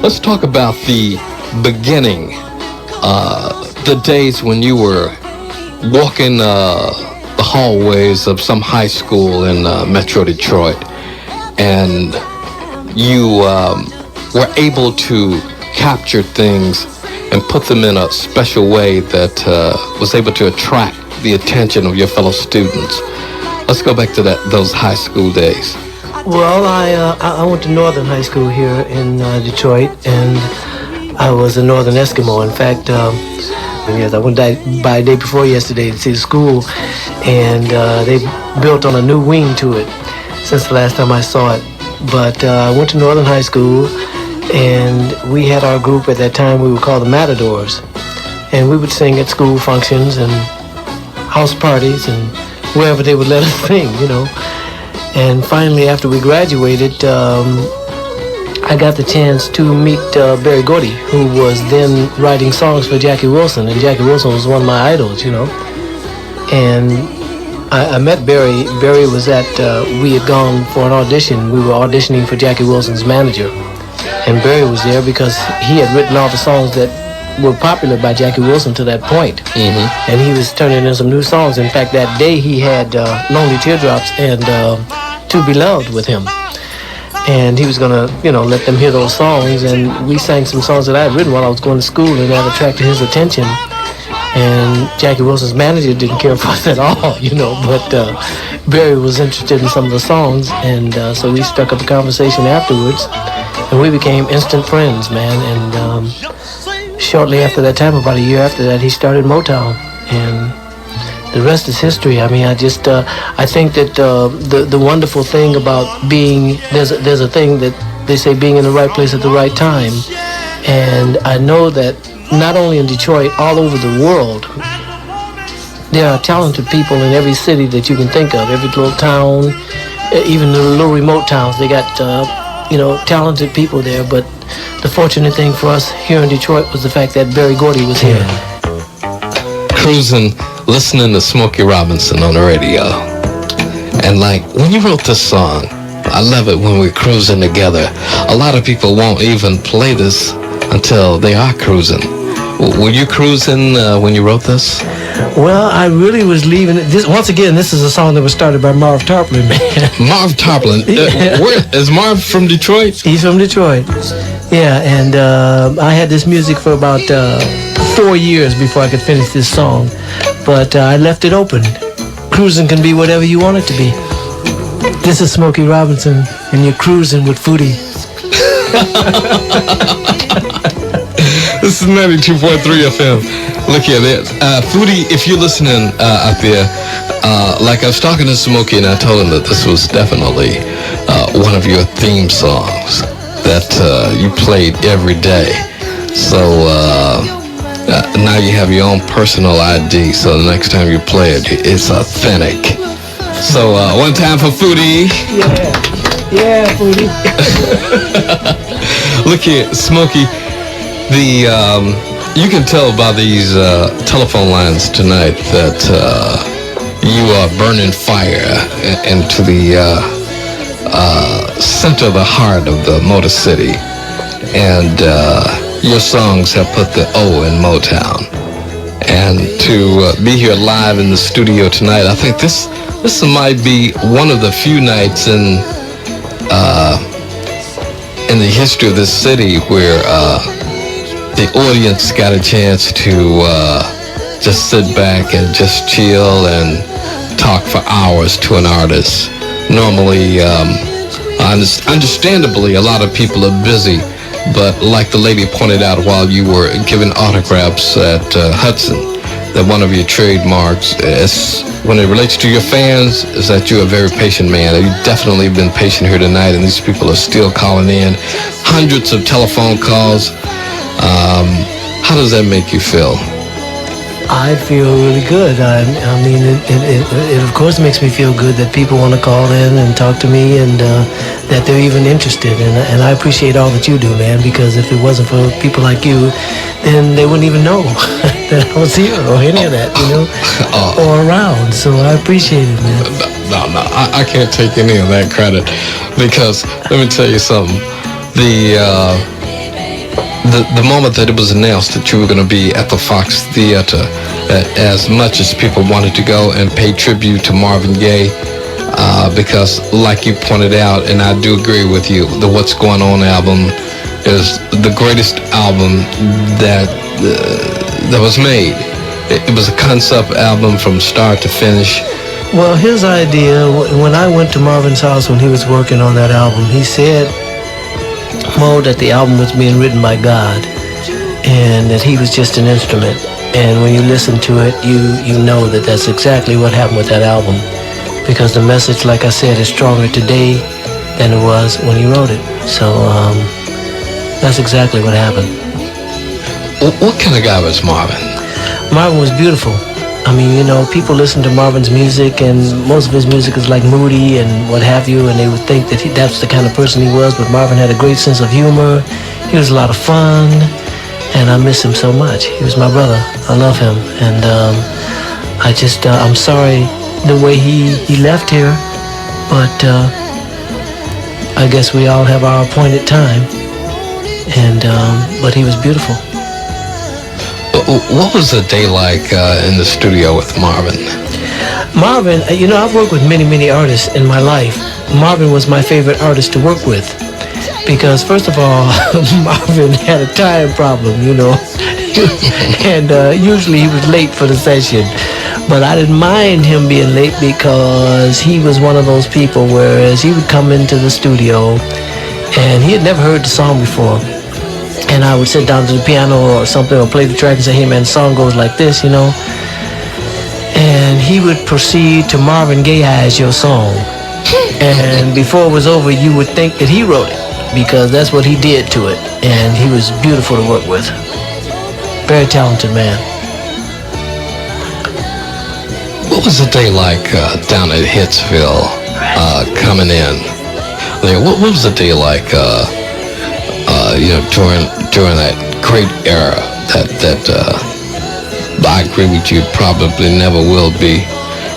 Let's talk about the beginning, the days when you were walking the hallways of some high school in Metro Detroit, and you were able to capture things and put them in a special way that was able to attract the attention of your fellow students. Let's go back to those high school days. Well, I went to Northern High School here in Detroit, and I was a Northern Eskimo. In fact, yes, I went by day before yesterday to see the school, and they built on a new wing to it since the last time I saw it. But I went to Northern High School, and we had our group at that time. We were called the Matadors, and we would sing at school functions and house parties and wherever they would let us sing, you know. And finally, after we graduated, I got the chance to meet Berry Gordy, who was then writing songs for Jackie Wilson, and Jackie Wilson was one of my idols, you know. And I met Berry. Berry was we had gone for an audition. We were auditioning for Jackie Wilson's manager, and Berry was there because he had written all the songs that were popular by Jackie Wilson to that point. Mm-hmm. And he was turning in some new songs. In fact, that day he had Lonely Teardrops and To Be Loved with him. And he was going to, you know, let them hear those songs. And we sang some songs that I had written while I was going to school, and that attracted his attention. And Jackie Wilson's manager didn't care for us at all, you know, but Berry was interested in some of the songs. And so we struck up a conversation afterwards, and we became instant friends, man. And shortly after that time, about a year after that, he started Motown, and the rest is history. I mean, I think that the wonderful thing about being, there's a thing that they say, being in the right place at the right time, and I know that not only in Detroit, all over the world, there are talented people in every city that you can think of, every little town, even the little remote towns. They got talented people there, but the fortunate thing for us here in Detroit was the fact that Berry Gordy was here. Cruising, listening to Smokey Robinson on the radio. And like, when you wrote this song, I love it when we're cruising together. A lot of people won't even play this until they are cruising. Were you cruising when you wrote this? Well, I really was leaving it. Once again, this is a song that was started by Marv Tarplin, man. Marv Tarplin? Is Marv from Detroit? He's from Detroit. Yeah, and I had this music for about 4 years before I could finish this song. But I left it open. Cruising can be whatever you want it to be. This is Smokey Robinson, and you're cruising with Foodie. This is 92.3 FM. Look at it. Foodie, if you're listening out there, like I was talking to Smokey, and I told him that this was definitely one of your theme songs that you played every day. So now you have your own personal ID, so the next time you play it, it's authentic. So one time for Foodie. Yeah, Foodie. Look here, Smokey. You can tell by these telephone lines tonight that you are burning fire into the center of the heart of the Motor City, and your songs have put the O in Motown. And to be here live in the studio tonight, I think this might be one of the few nights in the history of this city where the audience got a chance to just sit back and just chill and talk for hours to an artist. Normally, understandably, a lot of people are busy, but like the lady pointed out while you were giving autographs at Hudson, that one of your trademarks is, when it relates to your fans, is that you're a very patient man. You've definitely been patient here tonight, and these people are still calling in. Hundreds of telephone calls. How does that make you feel? I feel really good. I mean, it of course makes me feel good that people want to call in and talk to me, and that they're even interested. And I appreciate all that you do, man, because if it wasn't for people like you, then they wouldn't even know that I was here or any of that, you know, or around. So I appreciate it, man. No, I can't take any of that credit, because let me tell you something. the moment that it was announced that you were going to be at the Fox Theater, as much as people wanted to go and pay tribute to Marvin Gaye, because like you pointed out, and I do agree with you, the What's Going On album is the greatest album that was made. It was a concept album from start to finish. Well, his idea, when I went to Marvin's house when he was working on that album, he said, Mo, that the album was being written by God and that he was just an instrument. And when you listen to it, you know that that's exactly what happened with that album, because the message, like I said, is stronger today than it was when he wrote it. So that's exactly what happened. What kind of guy was Marvin? Marvin was beautiful. I mean, you know, people listen to Marvin's music, and most of his music is like moody and what have you, and they would think that that's the kind of person he was, but Marvin had a great sense of humor. He was a lot of fun, and I miss him so much. He was my brother. I love him, and I'm sorry the way he left here, but I guess we all have our appointed time, and but he was beautiful. What was the day like in the studio with Marvin? Marvin, you know, I've worked with many, many artists in my life. Marvin was my favorite artist to work with because, first of all, Marvin had a time problem, you know, and usually he was late for the session. But I didn't mind him being late because he was one of those people, whereas he would come into the studio and he had never heard the song before. And I would sit down to the piano or something or play the track and say, hey man, the song goes like this, you know. And he would proceed to Marvin Gaye-ize your song. And before it was over, you would think that he wrote it because that's what he did to it. And he was beautiful to work with. Very talented man. What was the day like down at Hitsville coming in? What was the day like you know, during that great era that I agree with you, probably never will be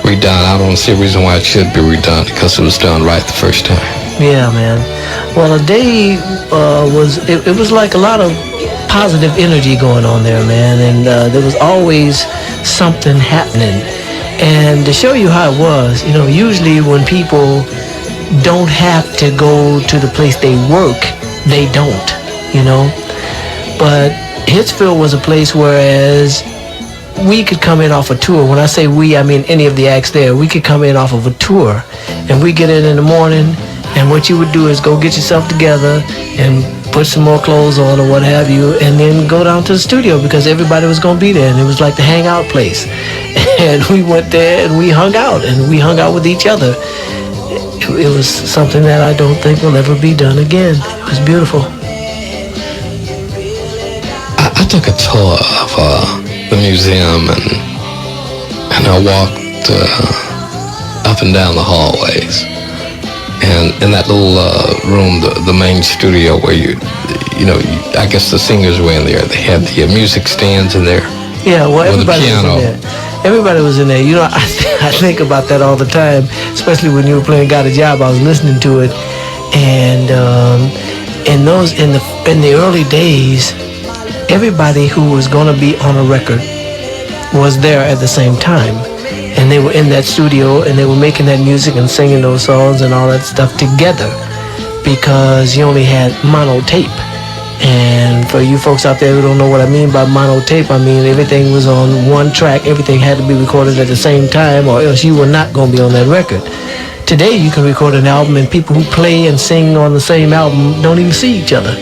redone. I don't see a reason why it should be redone because it was done right the first time. Yeah, man. Well, the day it was like a lot of positive energy going on there, man, and there was always something happening. And to show you how it was, you know, usually when people don't have to go to the place they work, they don't, you know. But Hitsville was a place whereas we could come in off a tour. When I say we, I mean any of the acts there. We could come in off of a tour, and we get in the morning, and what you would do is go get yourself together and put some more clothes on or what have you, and then go down to the studio because everybody was going to be there, and it was like the hangout place. And we went there and we hung out, and we hung out with each other. It was something that I don't think will ever be done again. It was beautiful. I took a tour of the museum, and I walked up and down the hallways. And in that little room, the main studio where I guess the singers were in there. They had the music stands in there. Yeah, well, everybody was in there. Everybody was in there. You know, I think about that all the time, especially when you were playing Got a Job. I was listening to it, and in the early days, everybody who was going to be on a record was there at the same time. And they were in that studio, and they were making that music and singing those songs and all that stuff together because you only had mono tape. And for you folks out there who don't know what I mean by mono tape, I mean everything was on one track. Everything had to be recorded at the same time, or else you were not going to be on that record. Today, you can record an album, and people who play and sing on the same album don't even see each other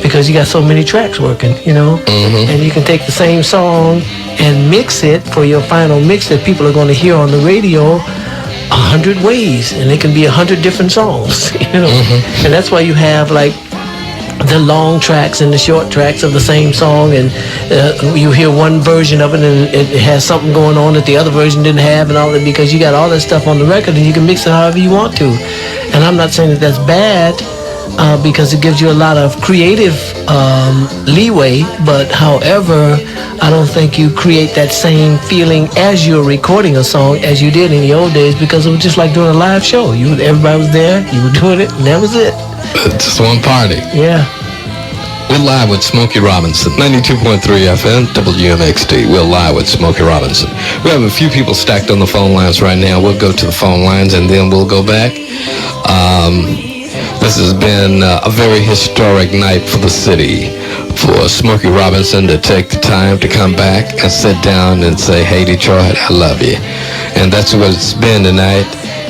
because you got so many tracks working, you know? Mm-hmm. And you can take the same song and mix it for your final mix that people are going to hear on the radio 100 ways, and it can be 100 different songs, you know? Mm-hmm. And that's why you have like the long tracks and the short tracks of the same song, and you hear one version of it and it has something going on that the other version didn't have and all that, because you got all that stuff on the record and you can mix it however you want to. And I'm not saying that that's bad, because it gives you a lot of creative leeway, but however, I don't think you create that same feeling as you're recording a song as you did in the old days, because it was just like doing a live show. Everybody was there, you were doing it, and that was it. Just one party. Yeah. We're live with Smokey Robinson, 92.3 FM, WMXD. We're live with Smokey Robinson. We have a few people stacked on the phone lines right now. We'll go to the phone lines and then we'll go back. This has been a very historic night for the city, for Smokey Robinson to take the time to come back and sit down and say, hey, Detroit, I love you. And that's what it's been tonight.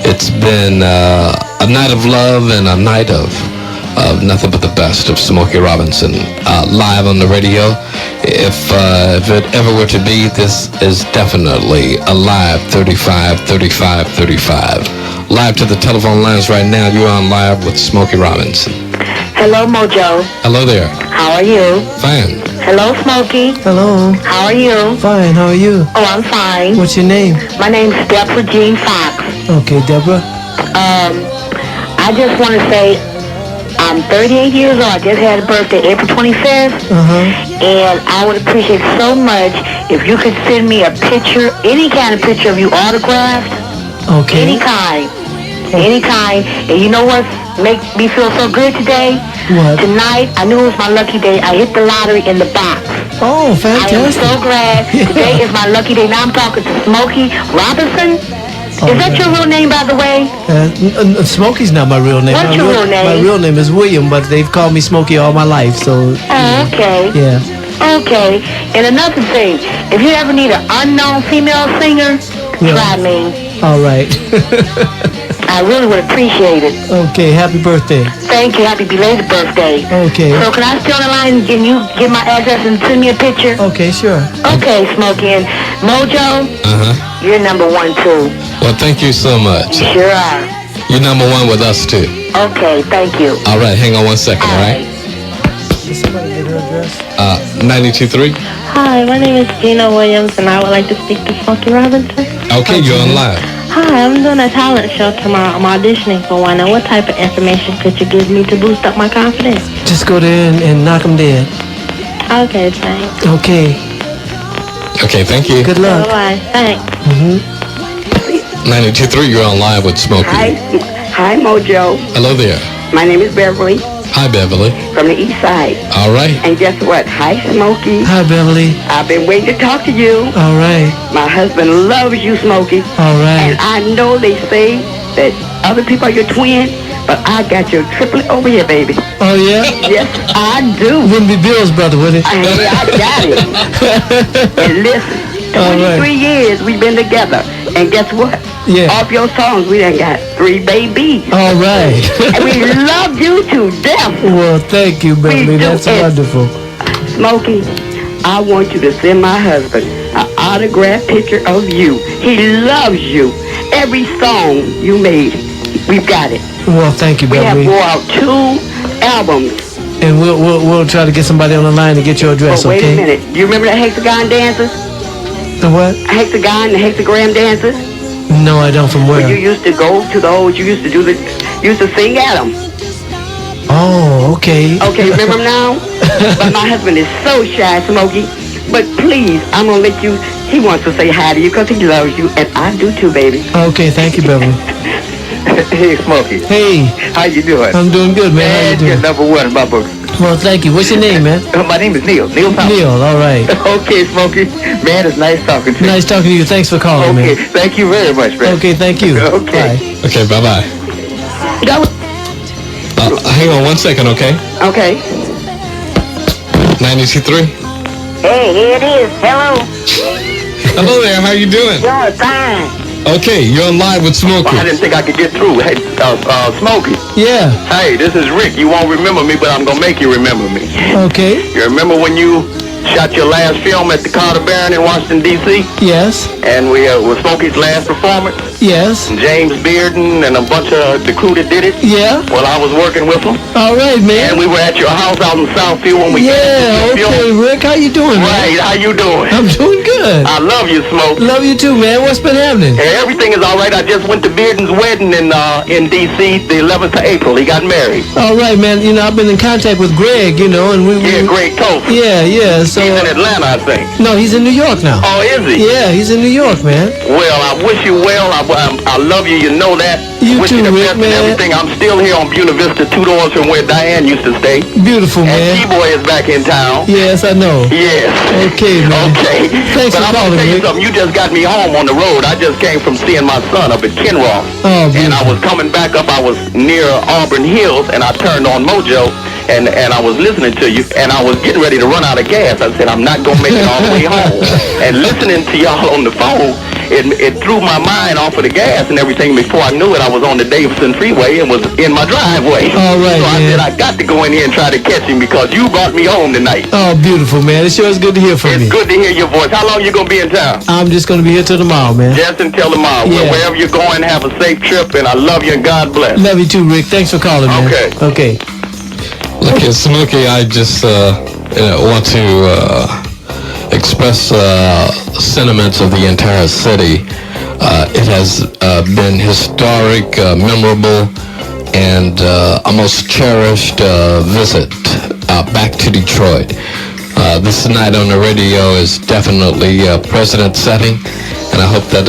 It's been a night of love and a night of nothing but the best of Smokey Robinson live on the radio. If it ever were to be, this is definitely a live 35. Live to the telephone lines right now. You're on live with Smokey Robinson. Hello, Mojo. Hello there. How are you? Fine. Hello, Smokey. Hello. How are you? Fine, how are you? Oh, I'm fine. What's your name? My name's Deborah Jean Fox. Okay, Deborah. I just want to say I'm 38 years old. I just had a birthday, April 25th. And I would appreciate so much if you could send me a picture, any kind of picture of you autographed. Okay. Any kind. Any kind. And you know what makes me feel so good today? What? Tonight, I knew it was my lucky day. I hit the lottery in the box. Oh, fantastic. I am so glad. Today is my lucky day. Now I'm talking to Smokey Robinson. Is that your real name, by the way? Smokey's not my real name. What's your real name? My real name is William, but they've called me Smokey all my life, so... Oh, okay. Yeah. Okay. And another thing, if you ever need an unknown female singer, try me. All right. I really would appreciate it. Okay, happy birthday. Thank you. Happy belated birthday. Okay. So can I stay on the line and can you give my address and send me a picture? Okay, sure. Okay, Smokey. And Mojo, you're number one, too. Well, thank you so much. You sure are. You're number one with us, too. Okay, thank you. All right, hang on one second, all right? Does somebody get her address? 92.3. Hi, my name is Gina Williams, and I would like to speak to Smokey Robinson. Okay, you're on live. Hi, I'm doing a talent show tomorrow. I'm auditioning for one. And what type of information could you give me to boost up my confidence? Just go there and knock them dead. Okay, thanks. Okay. Okay, thank you. Good luck. Bye-bye. Thanks. 92.3, you're on live with Smokey. Hi, Mojo. Hello there. My name is Beverly Hi, Beverly. from the East Side. All right. And guess what? Hi, Smokey. Hi, Beverly. I've been waiting to talk to you. All right. My husband loves you, Smokey. All And right. I know they say that other people are your twin, but I got your triplet over here, baby. Oh, yeah? Yes, I do. Wouldn't be Bill's brother, would it? I got it. And listen, All 23 right. years we've been together. And guess what? Yeah. Off your songs, we done got 3 babies. All right. And we love you to death. Well, thank you, Beverly. We do That's it. wonderful. Smokey, I want you to send my husband an autographed picture of you. He loves you. Every song you made, we've got it. Well, thank you, We have Beverly. brought out 2 albums. And we'll try to get somebody on the line to get your address, But wait okay? a minute. You remember the hexagon dances? The what? Hexagon, the hexagram dances? No, I don't. From Where where? you used to go to those, you used to sing at them. Oh, okay. Okay, remember them now? But my husband is so shy, Smokey. But please, I'm going to let you, he wants to say hi to you because he loves you, and I do too, baby. Okay, thank you, Beverly. Hey, Smokey. Hey, How you doing? I'm doing good, man. How you You're doing? number one in my book. Well, thank you. What's your name, man? My name is Neil. Neil Thompson. Neil, all right. Okay, Smokey. Man, it's nice talking to you. Nice talking to you. Thanks for calling, Okay, man. thank you very much, man. Okay, thank you. Okay. Bye. Okay, bye-bye. Go. Hang on one second, okay? Okay. 92.3. Hey, here it is. Hello. Hello there, how you doing? You're fine. Okay, you're on live with Smokey. I didn't think I could get through. Hey, Smokey. Yeah, Hey, this is Rick. You won't remember me, but I'm going to make you remember me. okay. You remember when you shot your last film at the Carter Barron in Washington, D.C.? Yes, And we was Smokey's last performance? yes. James Bearden and a bunch of the crew that did it? Yeah, Well, I was working with them. all right, And man. we were at your house out in Southfield when we Yeah, came to your okay, film. Rick. How you doing, man? Right, how you doing? I'm doing good. I love you, Smoke. Love you too, man. What's been happening? Hey, everything is all right. I just went to Bearden's wedding in D.C. the 11th of April. He got married. All right, man. You know, I've been in contact with Greg, you know, and we... Yeah, great toast. Yeah, yeah, so... He's in Atlanta, I think. No, he's in New York now. Oh, is he? Yeah, he's in New York, man. Well, I wish you well. I I love you. You know that. You Wish too, you the Rick, best man. and everything. I'm still here on Buena Vista, 2 doors from where Diane used to stay. Beautiful, And man. T-Boy is back in town. Yes, I know. Yes. Okay, man. Okay. Thanks but for I'm calling, gonna tell you Rick. something. You just got me home on the road. I just came from seeing my son up at Kinross. Oh, and I beautiful. was coming back up. I was near Auburn Hills, and I turned on Mojo, and I was listening to you, and I was getting ready to run out of gas. I said, I'm not gonna make it all the way home. And listening to y'all on the phone, it threw my mind off of the gas and everything. Before I knew it, I was on the Davidson Freeway and was in my driveway. All right, so I man. said, I got to go in here and try to catch him because you brought me home tonight. Oh, beautiful, man. It sure is good to hear from It's you. good to hear your voice. How long you gonna be in town? I'm just going to be here till tomorrow, man. Just until tomorrow. Yeah. Wherever you're going, have a safe trip, and I love you and God bless. Love you too, Rick. Thanks for calling, man. Okay. Okay. Look at Smokey, I just want to express sentiments of the entire city. It has been historic, memorable, and a most cherished visit back to Detroit. This night on the radio is definitely precedent setting, and I hope that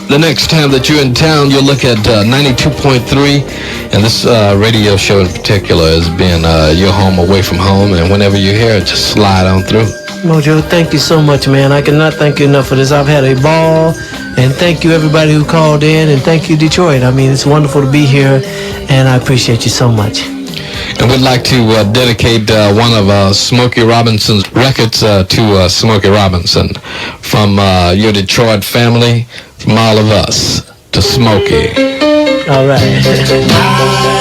the next time that you're in town, you'll look at 92.3, and this radio show in particular has been your home away from home, and whenever you hear it, just slide on through. Mojo, thank you so much, man. I cannot thank you enough for this. I've had a ball, and thank you everybody who called in, and thank you, Detroit. I mean, it's wonderful to be here, and I appreciate you so much. And we'd like to dedicate one of Smokey Robinson's records to Smokey Robinson. From your Detroit family, from all of us, to Smokey. All right. I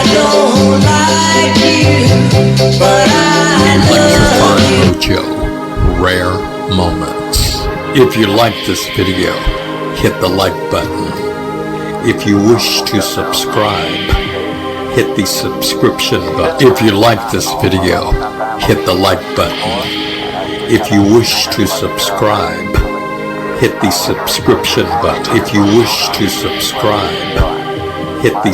don't like you, but I love you. Mojo, rare moments. If you like this video, hit the like button. If you wish to subscribe, hit the subscription button. If you like this video, hit the like button. If you wish to subscribe, hit the subscription button. If you wish to subscribe, hit the